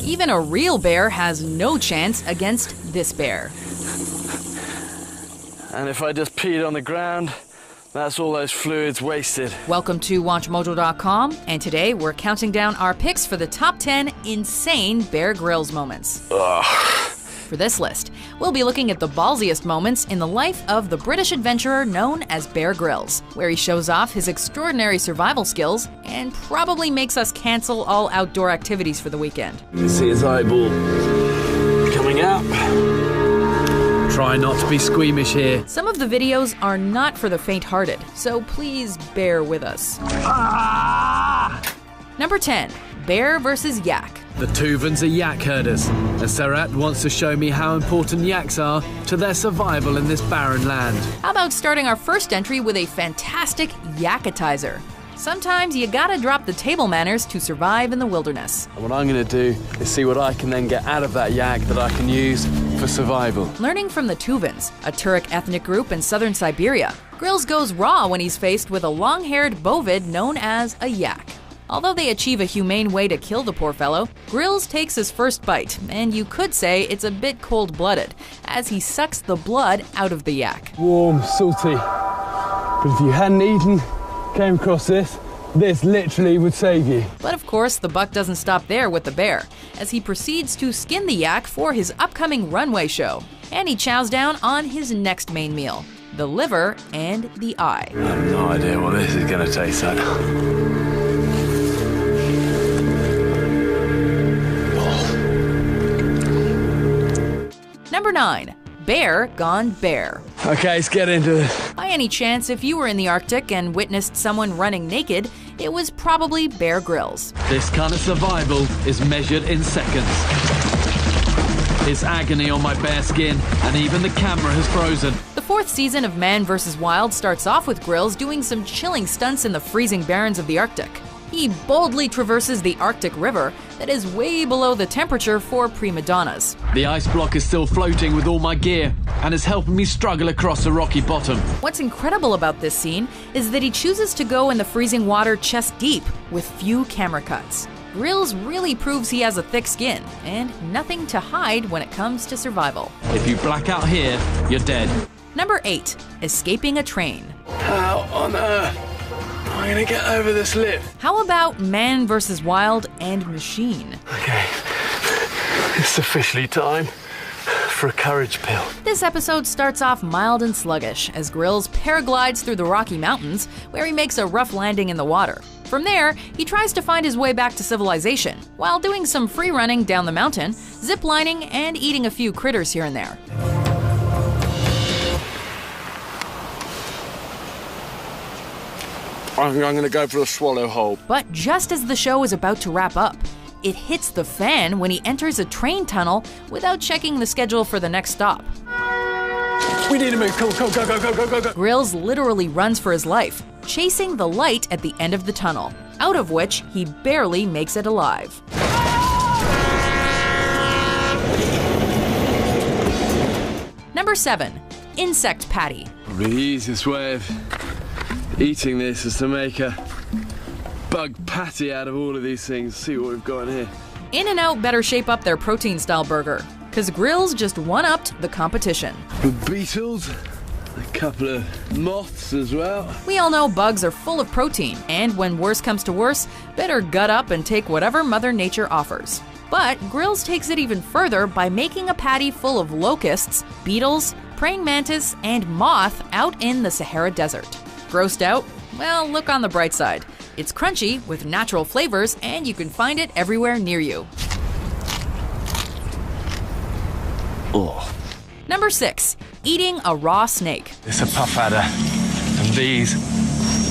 Even a real bear has no chance against this bear. And if I just peed on the ground, that's all those fluids wasted. Welcome to WatchMojo.com, and today we're counting down our picks for the top 10 insane Bear Grylls moments. Ugh. For this list, we'll be looking at the ballsiest moments in the life of the British adventurer known as Bear Grylls, where he shows off his extraordinary survival skills and probably makes us cancel all outdoor activities for the weekend. You can see his eyeball coming up. Try not to be squeamish here. Some of the videos are not for the faint-hearted, so please bear with us. Number 10. Bear vs. Yak. The Tuvans are yak herders, and Sarat wants to show me how important yaks are to their survival in this barren land. How about starting our first entry with a fantastic yakatizer? Sometimes you gotta drop the table manners to survive in the wilderness. And what I'm gonna do is see what I can then get out of that yak that I can use for survival. Learning from the Tuvans, a Turek ethnic group in southern Siberia, Grylls goes raw when he's faced with a long-haired bovid known as a yak. Although they achieve a humane way to kill the poor fellow, Grylls takes his first bite, and you could say it's a bit cold-blooded, as he sucks the blood out of the yak. Warm, salty, but if you hadn't came across this literally would save you. But of course, the buck doesn't stop there with the bear, as he proceeds to skin the yak for his upcoming runway show. And he chows down on his next main meal, the liver and the eye. I have no idea what this is gonna taste like. Number 9. Bear gone bear. Okay, let's get into this. By any chance, if you were in the Arctic and witnessed someone running naked, it was probably Bear Grylls. This kind of survival is measured in seconds. It's agony on my bare skin, and even the camera has frozen. The 4th season of Man vs. Wild starts off with Grylls doing some chilling stunts in the freezing barrens of the Arctic. He boldly traverses the Arctic River that is way below the temperature for prima donnas. The ice block is still floating with all my gear, and is helping me struggle across the rocky bottom. What's incredible about this scene is that he chooses to go in the freezing water chest deep with few camera cuts. Grylls really proves he has a thick skin and nothing to hide when it comes to survival. If you black out here, you're dead. Number 8. Escaping a train. How on earth am I gonna get over this lip? How about Man vs. Wild and Machine? Okay, it's officially time for a courage pill. This episode starts off mild and sluggish as Grylls paraglides through the Rocky Mountains, where he makes a rough landing in the water. From there, he tries to find his way back to civilization, while doing some free running down the mountain, zip-lining, and eating a few critters here and there. I think I'm gonna go for a swallow hole. But just as the show is about to wrap up, it hits the fan when he enters a train tunnel without checking the schedule for the next stop. We need to move. Come on, go, go, go, go, go, go. Grylls literally runs for his life, chasing the light at the end of the tunnel, out of which he barely makes it alive. Number 7. Insect Patty. The easiest way of eating this is to make a bug patty out of all of these things. See what we've got in here. In-N-Out better shape up their protein-style burger, because Grylls just one-upped the competition. The beetles, a couple of moths as well. We all know bugs are full of protein, and when worse comes to worse, better gut up and take whatever Mother Nature offers. But Grylls takes it even further by making a patty full of locusts, beetles, praying mantis, and moth out in the Sahara Desert. Grossed out? Well, look on the bright side. It's crunchy with natural flavors, and you can find it everywhere near you. Oh. Number 6. Eating a raw snake. It's a puff adder, and these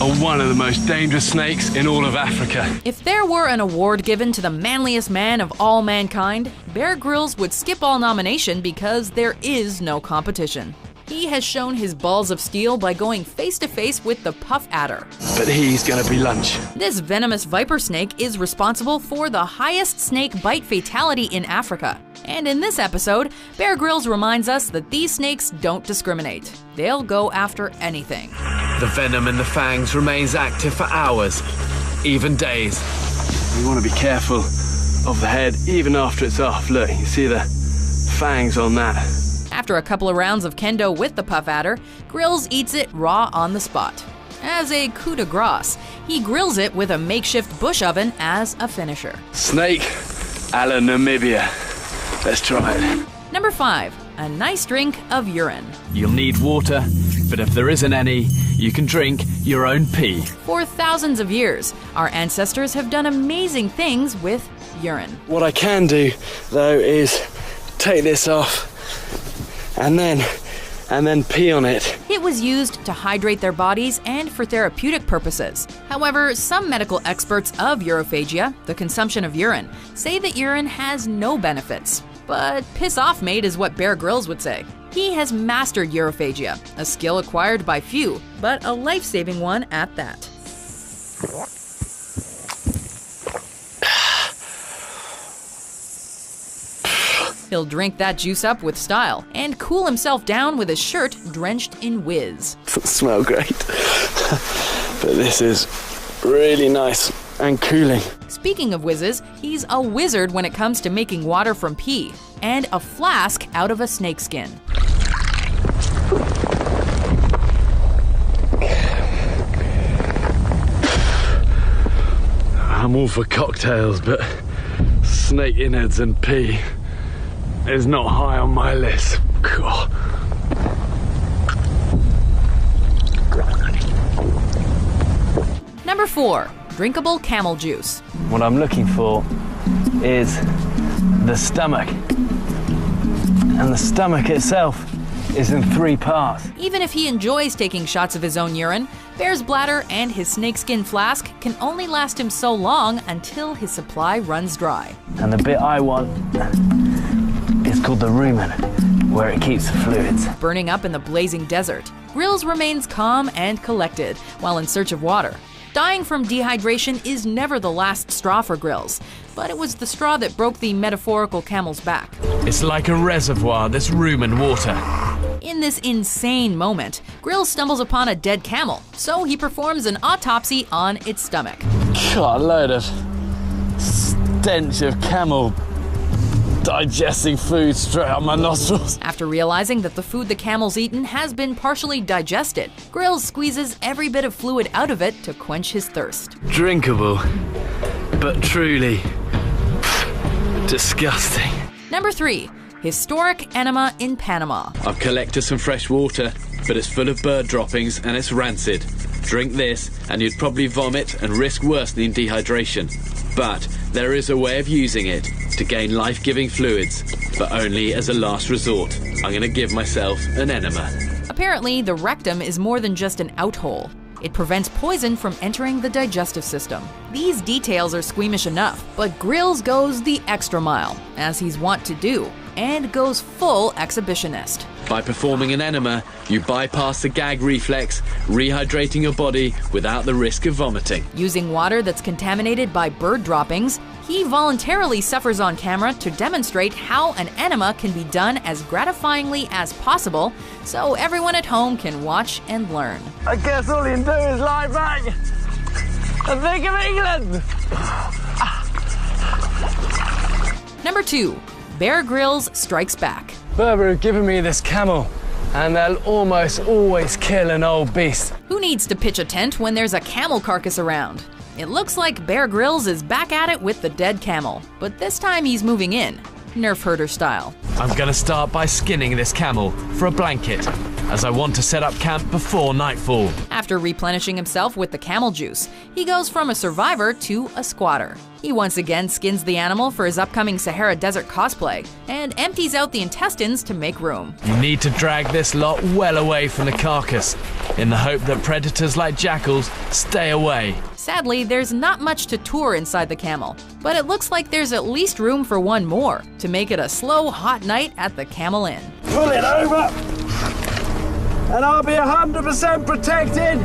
are one of the most dangerous snakes in all of Africa. If there were an award given to the manliest man of all mankind, Bear Grylls would skip all nomination because there is no competition. He has shown his balls of steel by going face-to-face with the puff adder. But he's gonna be lunch. This venomous viper snake is responsible for the highest snake bite fatality in Africa, And in this episode, Bear Grylls reminds us that these snakes don't discriminate. They'll go after anything. The venom in the fangs remains active for hours, even days. You want to be careful of the head even after it's off. Look, you see the fangs on that. After a couple of rounds of kendo with the puff adder, Grylls eats it raw on the spot. As a coup de grace, he grills it with a makeshift bush oven as a finisher. Snake a la Namibia. Let's try it. Number 5. A nice drink of urine. You'll need water, but if there isn't any, you can drink your own pee. For thousands of years, our ancestors have done amazing things with urine. What I can do, though, is take this off and then pee on it. It was used to hydrate their bodies and for therapeutic purposes. However, some medical experts of urophagia, the consumption of urine, say that urine has no benefits. But piss off, mate, is what Bear Grylls would say. He has mastered urophagia, a skill acquired by few, but a life-saving one at that. He'll drink that juice up with style and cool himself down with his shirt drenched in whiz. Doesn't smell great, but this is really nice and cooling. Speaking of whizzes, he's a wizard when it comes to making water from pee and a flask out of a snakeskin. I'm all for cocktails, but snake innards and pee is not high on my list. God. Number 4. Drinkable camel juice. What I'm looking for is the stomach. And the stomach itself is in 3 parts. Even if he enjoys taking shots of his own urine, Bear's bladder and his snakeskin flask can only last him so long until his supply runs dry. And the bit I want is called the rumen, where it keeps the fluids. Burning up in the blazing desert, Grylls remains calm and collected while in search of water. Dying from dehydration is never the last straw for Grylls, but it was the straw that broke the metaphorical camel's back. It's like a reservoir, this rumen water. In this insane moment, Grylls stumbles upon a dead camel, so he performs an autopsy on its stomach. God, a load of stench of camel digesting food straight up my nostrils. After realizing that the food the camel's eaten has been partially digested, Grylls squeezes every bit of fluid out of it to quench his thirst. Drinkable, but truly disgusting. Number 3. Historic enema in Panama. I've collected some fresh water, but it's full of bird droppings and it's rancid. Drink this and you'd probably vomit and risk worse than dehydration. But there is a way of using it to gain life-giving fluids, but only as a last resort. I'm gonna give myself an enema. Apparently, the rectum is more than just an outhole. It prevents poison from entering the digestive system. These details are squeamish enough, but Grylls goes the extra mile, as he's wont to do, and goes full exhibitionist. By performing an enema, you bypass the gag reflex, rehydrating your body without the risk of vomiting. Using water that's contaminated by bird droppings, he voluntarily suffers on camera to demonstrate how an enema can be done as gratifyingly as possible, so everyone at home can watch and learn. I guess all you can do is lie back and think of England. Number 2. Bear Grylls strikes back. Berber have given me this camel, and they'll almost always kill an old beast. Who needs to pitch a tent when there's a camel carcass around? It looks like Bear Grylls is back at it with the dead camel, but this time he's moving in, Nerf herder style. I'm gonna start by skinning this camel for a blanket, as I want to set up camp before nightfall. After replenishing himself with the camel juice, he goes from a survivor to a squatter. He once again skins the animal for his upcoming Sahara Desert cosplay, and empties out the intestines to make room. You need to drag this lot well away from the carcass, in the hope that predators like jackals stay away. Sadly, there's not much to tour inside the camel, but it looks like there's at least room for one more, to make it a slow, hot night at the Camel Inn. Pull it over, and I'll be 100% protected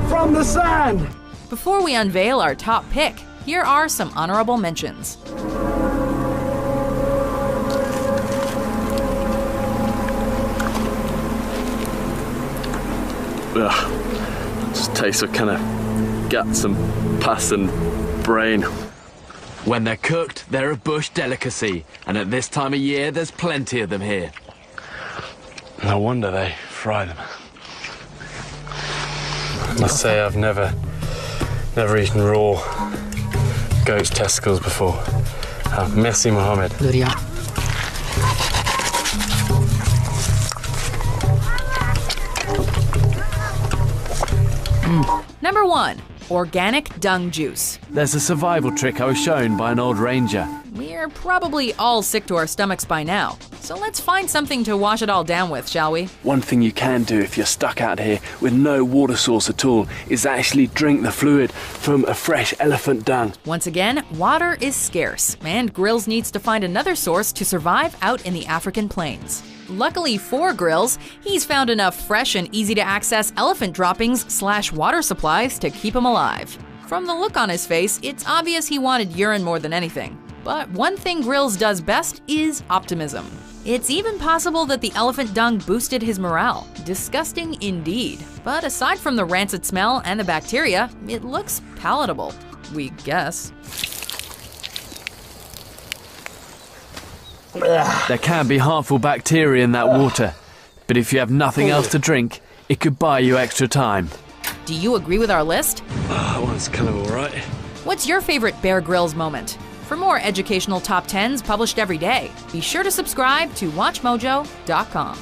from the sand. Before we unveil our top pick, here are some honorable mentions. Ugh, just tastes of kind of guts and pus and brain. When they're cooked, they're a bush delicacy, and at this time of year, there's plenty of them here. No wonder they fry them. I must say I've never eaten raw goat's testicles before. Merci, Mohammed. Number 1. Organic dung juice. There's a survival trick I was shown by an old ranger. We're probably all sick to our stomachs by now, so let's find something to wash it all down with, shall we? One thing you can do if you're stuck out here with no water source at all is actually drink the fluid from a fresh elephant dung. Once again, water is scarce, and Grylls needs to find another source to survive out in the African plains. Luckily for Grylls, he's found enough fresh and easy-to-access elephant droppings/water supplies to keep him alive. From the look on his face, it's obvious he wanted urine more than anything. But one thing Grylls does best is optimism. It's even possible that the elephant dung boosted his morale. Disgusting indeed. But aside from the rancid smell and the bacteria, it looks palatable, we guess. There can be harmful bacteria in that water, but if you have nothing else to drink, it could buy you extra time. Do you agree with our list? That one's kind of alright. What's your favorite Bear Grylls moment? For more educational top 10s published every day, be sure to subscribe to WatchMojo.com.